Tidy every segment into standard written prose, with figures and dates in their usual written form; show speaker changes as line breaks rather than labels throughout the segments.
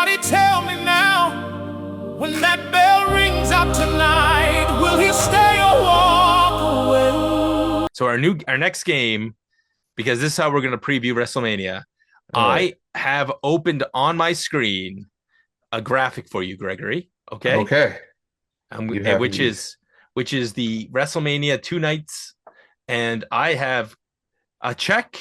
anybody tell me now, when that bell rings out tonight, will he stay or walk away?
So our next game, because this is how we're going to preview WrestleMania.
All right.
I have opened on my screen a graphic for you, Gregory. Okay,
Okay. You
and
have
which
indeed.
is the WrestleMania 2 nights, and I have a check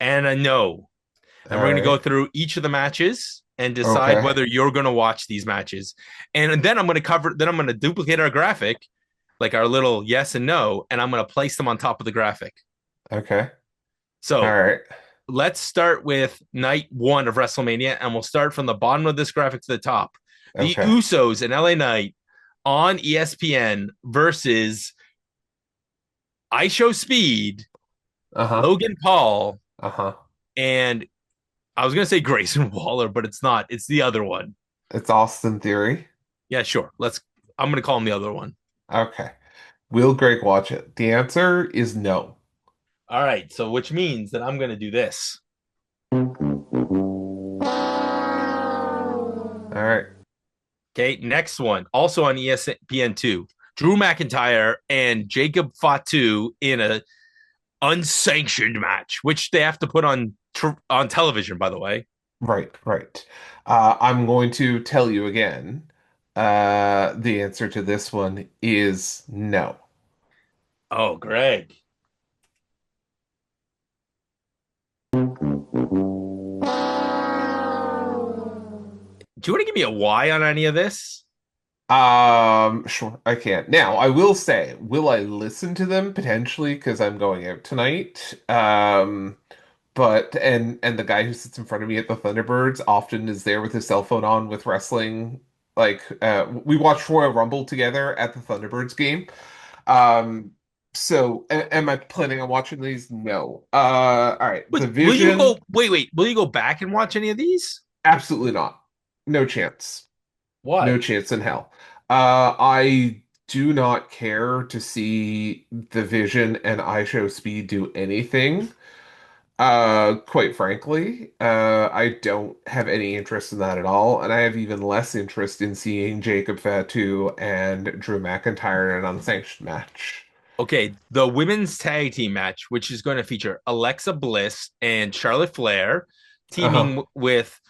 and a no, and
All
we're going to go
right.
through each of the matches and decide
Okay.
whether you're going to watch these matches, and then I'm going to cover. Then I'm going to duplicate our graphic, like our little yes and no, and I'm going to place them on top of the graphic.
Okay. All
So
right.
let's start with night one of WrestleMania, and we'll start from the bottom of this graphic to the top. The
Okay.
Usos and LA Knight on ESPN versus I Show Speed,
Uh-huh.
Logan Paul,
Uh-huh.
and I was going to say Grayson Waller, but it's not. It's the other one.
It's Austin Theory.
Yeah, sure. I'm going to call him the other one.
Okay. Will Greg watch it? The answer is no.
All right. So, which means that I'm going to do this.
All right.
Okay. Next one, also on ESPN2, Drew McIntyre and Jacob Fatu in a unsanctioned match, which they have to put on television, by the way.
Right, right. I'm going to tell you again. The answer to this one is no.
Oh, Greg. Do you want to give me a Y on any of this?
Sure, I can. Now, I will say, will I listen to them potentially because I'm going out tonight? But and the guy who sits in front of me at the Thunderbirds often is there with his cell phone on with wrestling. Like, we watched Royal Rumble together at the Thunderbirds game. Um, so am I planning on watching these? No. All right.
But
The
will you
Vision,
go? Wait. Will you go back and watch any of these?
absolutely not. No chance. No
Why?
chance in hell. I do not care to see the Vision and I Show Speed do anything. Quite frankly, I don't have any interest in that at all, and I have even less interest in seeing Jacob Fatu and Drew McIntyre in an unsanctioned match.
Okay, the women's tag team match, which is going to feature Alexa Bliss and Charlotte Flair
Uh-huh.
teaming with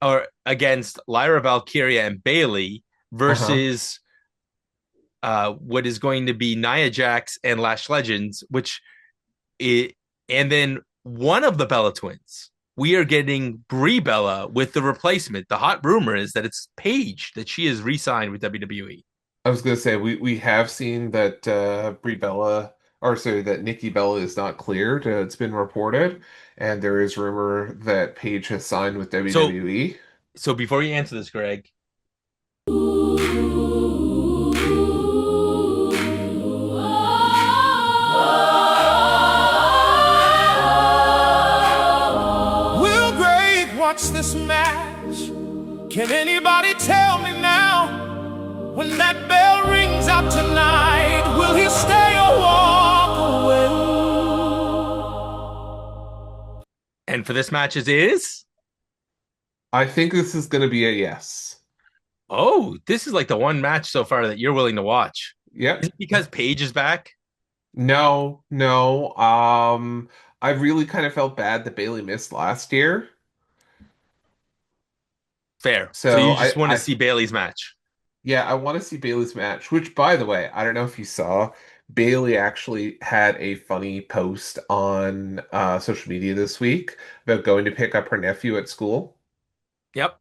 or against Lyra Valkyria and Bailey
Uh-huh.
versus what is going to be Nia Jax and Lash Legends, it, and then one of the Bella twins. We are getting Brie Bella with the replacement. The hot rumor is that it's Paige, that she is re-signed with WWE.
I was gonna say we have seen that Brie Bella, or sorry, that Nikki Bella is not cleared. It's been reported, and there is rumor that Paige has signed with
So,
WWE.
so before you answer this, Greg,
Will Greg watch this match? Can anybody tell me now, when that bell rings out tonight, will he stay or walk away?
and for this match is
I think this is gonna be a yes.
oh, this is like the one match so far that you're willing to watch. Is
Yep.
it because Paige is back?
No, no. I really kind of felt bad that Bailey missed last year.
Fair. So
So
you just want to see Bailey's match.
yeah, I want to see Bailey's match, which by the way, I don't know if you saw, Bailey actually had a funny post on social media this week about going to pick up her nephew at school.
Yep.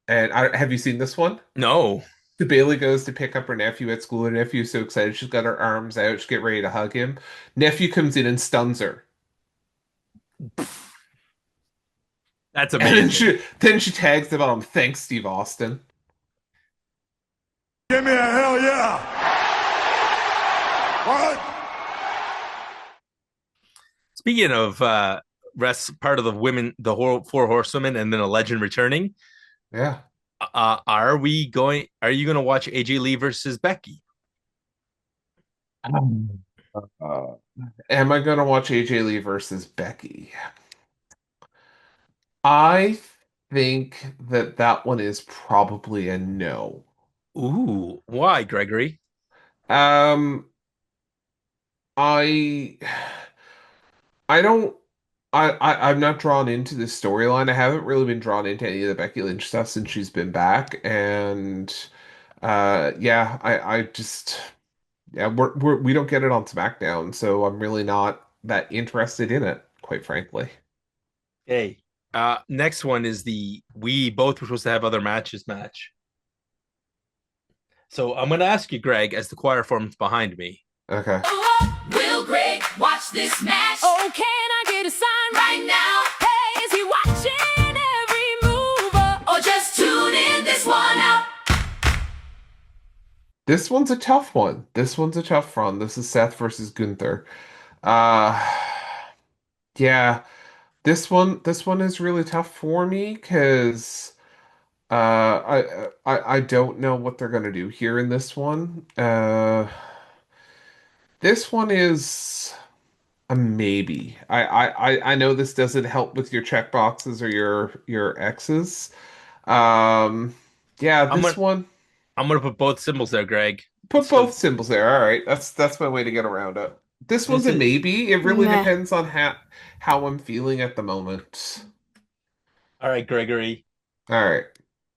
And have you seen this one?
No.
The Bailey goes to pick up her nephew at school. Her nephew's so excited. She's got her arms out. She's getting ready to hug him. Nephew comes in and stuns her.
That's
And then
amazing.
she tags them on, thanks, Steve Austin.
Give me a hell yeah! What?
Speaking of part of the women, the four horsewomen, and then a legend returning.
Yeah.
Are you going to watch AJ Lee versus Becky?
Uh, am I gonna watch AJ Lee versus Becky? I think that that one is probably a no.
Ooh, why, Gregory?
Um, I I don't I'm not drawn into this storyline. I haven't really been drawn into any of the Becky Lynch stuff since she's been back, and yeah, I just yeah, we don't get it on SmackDown, so I'm really not that interested in it, quite frankly.
Hey, next one is the we both were supposed to have other matches match. So I'm going to ask you, Greg, as the choir forms behind me.
Okay.
Will Greg watch this match? Oh, can I get a sign right now? Hey, is he watching every move? Or just tune in this one out?
This one's a tough one. This one's a tough one. This is Seth versus Gunther. Uh yeah, this one is really tough for me because I don't know what they're gonna do here in this one. This one is a maybe. I know this doesn't help with your check boxes or your X's. Um, yeah,
I'm
this
gonna
one.
I'm gonna put both symbols there, Greg.
Put
So
both symbols there. All right, that's my way to get around it. This one's
this
a
is
maybe. It really
Meh.
depends on how I'm feeling at the moment.
all right, Gregory.
All right.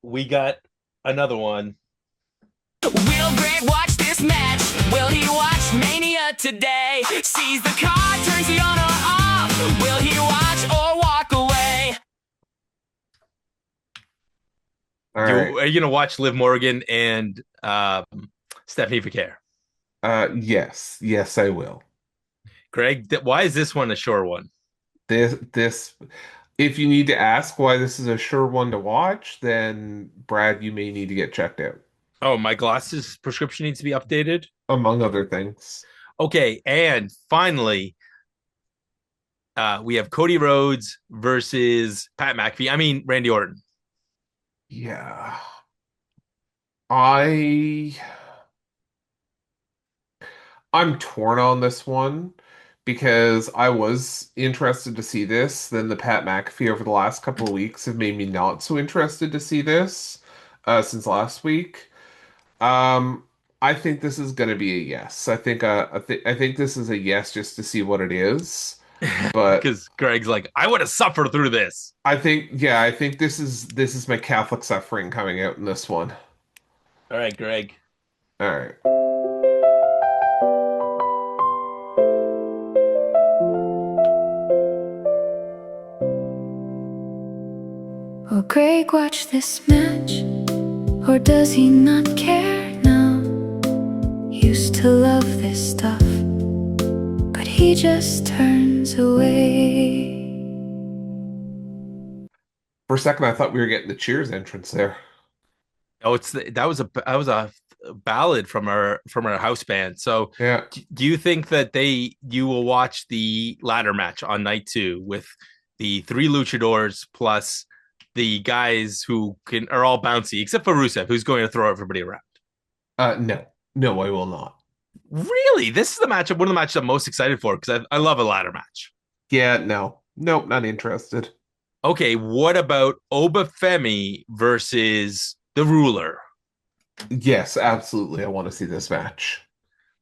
We got another one.
Will Greg watch this match? Will he watch Mania today? Sees the card, turns the on or off. Will he watch or walk away?
All right.
Are you gonna watch Liv Morgan and Stephanie Vicaire?
Yes. Yes, I will.
Greg, why is this one a short one?
This if you need to ask why this is a sure one to watch, then Brad, you may need to get checked out,
Oh, my glasses prescription needs to be updated.
among other things.
Okay, and finally, we have Cody Rhodes versus Pat McAfee. I mean Randy Orton.
Yeah. I I'm torn on this one because I was interested to see this. Then the Pat McAfee over the last couple of weeks have made me not so interested to see this since last week. Um, I think this is going to be a yes. I think this is a yes just to see what it is. But
Because Greg's like, I would have suffered through this.
I think this is my Catholic suffering coming out in this one.
All right, Greg.
All right.
Will Greg watch this match? Or does he not care now? Used to love this stuff, but he just turns away.
For a second, I thought we were getting the Cheers entrance there.
Oh, that was a ballad from our house band. So,
Yeah.
do you think that you will watch the ladder match on night two with the three luchadors plus the guys who are all bouncy except for Rusev, who's going to throw everybody around?
No. No, I will not.
Really, this is the matchup. One of the matches I'm most excited for because I love a ladder match.
Yeah, no. Nope, not interested.
Okay, what about Obafemi versus the Ruler?
Yes, absolutely. I want to see this match.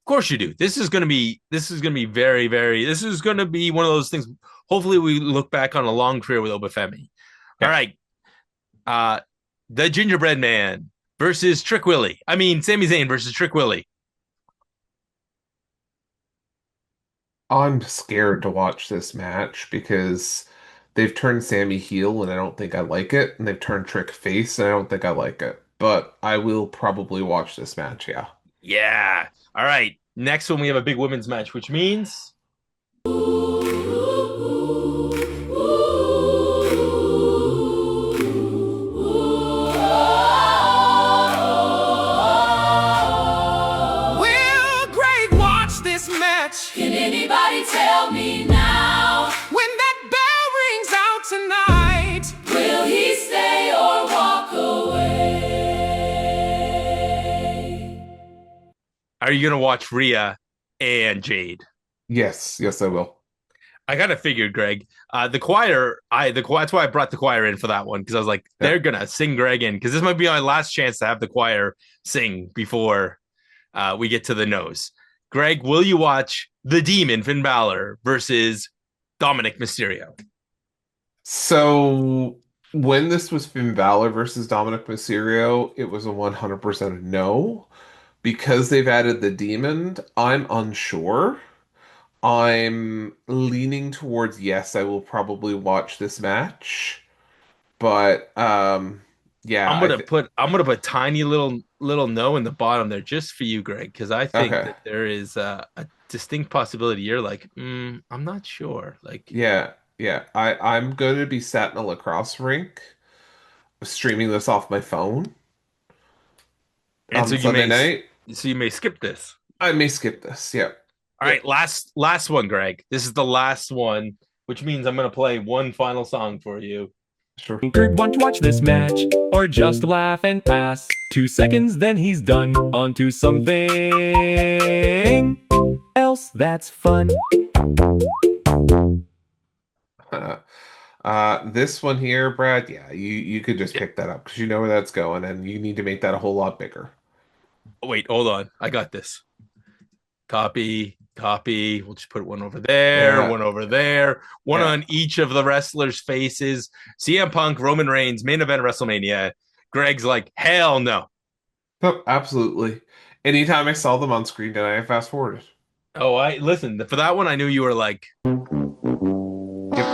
Of course you do. This is gonna be very, very this is gonna be one of those things. Hopefully we look back on a long career with Obafemi. All
Yeah.
right. Uh the gingerbread man versus Trick Willie. I mean Sami Zayn versus Trick Willie.
I'm scared to watch this match because they've turned Sammy heel and I don't think I like it, and they've turned Trick face and I don't think I like it. But I will probably watch this match, yeah.
Yeah. All right. Next one we have a big women's match, which means
Will Greg watch this match?
Can anybody tell me now?
When that bell rings out tonight,
Will he stay or walk away?
are you gonna watch Rhea and Jade?
Yes, yes, I will.
I kind of figured, Greg. The choir, that's why I brought the choir in for that one, because I was like, they're gonna sing Greg in, because this might be my last chance to have the choir sing before we get to the nose. Greg, will you watch the Demon Finn Balor versus Dominic Mysterio?
So when this was Finn Balor versus Dominic Mysterio, it was a 100% no. Because they've added the demon, I'm unsure. I'm leaning towards yes, I will probably watch this match. But yeah,
I'm gonna put tiny little no in the bottom there just for you, Greg, because I think
okay.
that there is a distinct possibility you're like, I'm not sure. Like,
Yeah, yeah. I'm going to be sat in a lacrosse rink streaming this off my phone
and
on Sunday night.
so you may skip this.
I may skip this. Yeah.
All right, last one, Greg. This is the last one, which means I'm gonna play one final song for you.
Sure.
Want to watch this match or just laugh and pass? 2 seconds, then he's done. On to something else that's fun.
This one here, Brad, yeah, you could just pick that up because you know where that's going, and you need to make that a whole lot bigger.
Oh, wait, hold on. I got this. Copy. We'll just put one over there, one over there, one on each of the wrestlers' faces. CM Punk, Roman Reigns, main event WrestleMania. Greg's like, hell no.
Oh, absolutely. Anytime I saw them on screen, did I fast forwarded?
Oh, I listen for that one. I knew you were like,
Yep.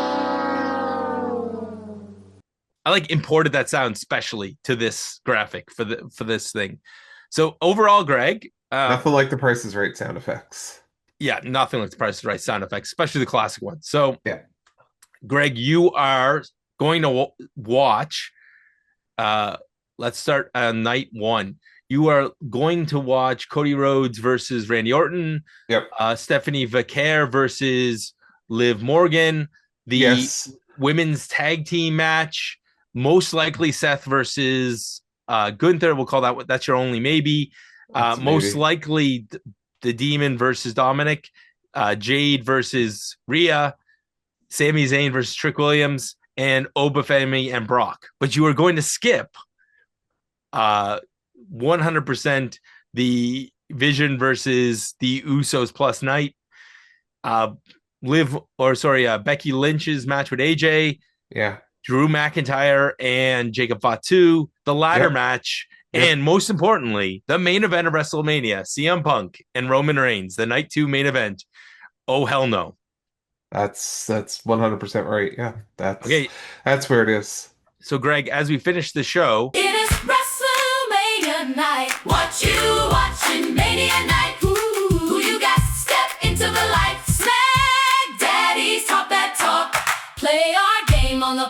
I like imported that sound specially to this graphic for this thing. So overall, Greg,
Nothing like the Price is Right sound effects.
yeah, nothing like the Price is Right sound effects, especially the classic one. So,
yeah,
Greg, you are going to watch. Let's start on night one. You are going to watch Cody Rhodes versus Randy Orton.
Yep.
Stephanie Vaquer versus Liv Morgan. The women's tag team match. Most likely Seth versus Gunther. We'll call that's your only maybe. Most likely the Demon versus Dominic. Jade versus Rhea. Sami Zayn versus Trick Williams. And Obafemi and Brock. But you are going to skip 100% the Vision versus the Usos plus Night. Becky Lynch's match with AJ.
Yeah.
Drew McIntyre and Jacob Fatu, the ladder match, and most importantly, the main event of WrestleMania, CM Punk and Roman Reigns, the night 2 main event. Oh, hell no.
That's 100% right. Yeah,
okay.
That's where it is.
So, Greg, as we finish the show,
it is WrestleMania night. What you watching? Mania night. Who you got? Step into the light. Smack Daddy's Talk That Talk. Play our game on the